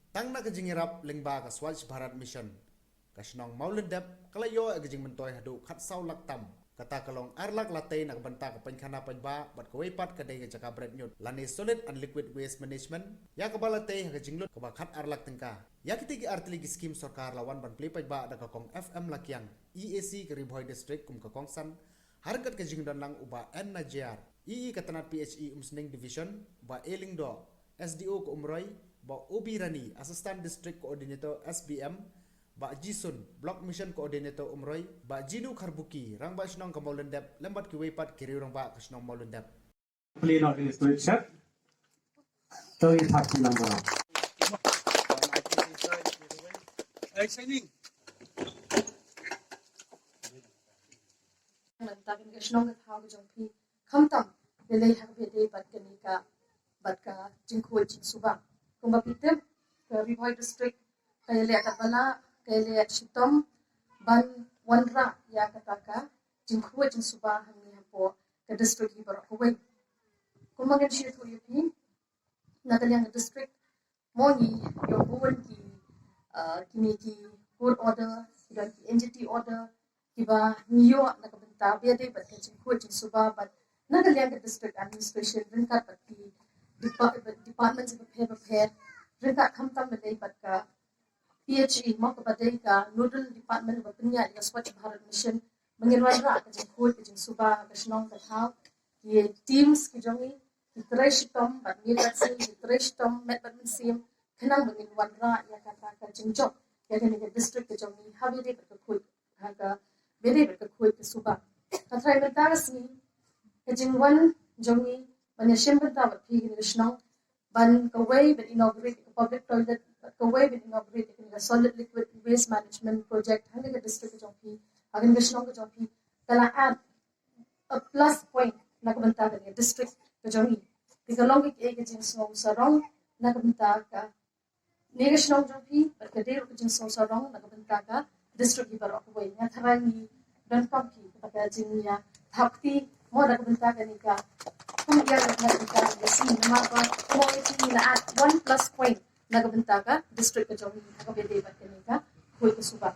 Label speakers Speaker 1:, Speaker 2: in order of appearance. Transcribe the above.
Speaker 1: Tang na kajing irap lingba ka Swachh Bharat Mission. Kasnong maulendep kalayo agajing mentoy hadu khat saw laktam. Kata kalong arlak latay nagbanta ka pankhana panba bat kawaipat kadai ka jaka bread nyut. Lani solid and liquid waste management. Ya kabalatay hagajing lut ka khat arlak tengka. Ya kitigi artili scheme sarkar lawan ban play pa da ka kong FM lakyang EAC ka Ribhoy district kum ka kongsan. Harkat kajing dan lang uba N na JR. EE katanat PHE umsning division ba Elingdo SDO ko umroy ba Obi Rani Assistant District Coordinator SBM ba Jisun Block Mission Coordinator umroy ba Jinu Karbuki rang ba snong ka Maulendep lembat ki wepat kiri rang ba ka snong Maulendep
Speaker 2: Plain organization. So it's happy number.
Speaker 3: Exciting.
Speaker 4: Takin ka snong ka hawo jong pi khamtam lelei hak bede bat kanika bat ka jingkhoi jing suba kumba pitem ka Ribhoy district kayele atabala kayele shitom ban wanra ya kataka jingkhoi jing suba hangi hapo ka district hi barok wei kumba ngen shi thu yupi natalyang district moni yo buwan ki kini ki court order dan ki entity order kiba niyo nakabenta bede bat ka jingkhoi jing suba bat Nagalyang district administration rinkat pati departments of prepare rinkat khamtam medai patka PHE mo kapadai ka nodal department of pinya ya Swachh Bharat Mission mengirwan ra ka jingkhoi ka jingsuba ka snong ka thau ye teams ki jongi ki treshtom bat ni ratsi ki treshtom met bat sim khanang mengirwan ra ya ka jingjok ya ka district ka jongi habide ka khoi ka bede ka khoi ka suba ka thai meta si Kajingwan jongi banya benta bat phi ni snong ban ka way ban inaugurate ka public toilet ka way ban inaugurate ka solid liquid waste management project hanga ka district jong phi agin ka snong ka jong phi kala add a plus point na ka benta ka district ka jongi tikalong ki ka jing snong sarong na ka benta ka ni ka snong jong phi bat ka der ka jing snong sarong na ka benta ka district hi barok way nga tharangi dan pampi ka jing ya thapti mo da kubenta kanika kung iya na kubenta ka si nama pa mo iti nila at 1 plus point na kubenta ka district ka jong nakabede ba kanika kuy ka suba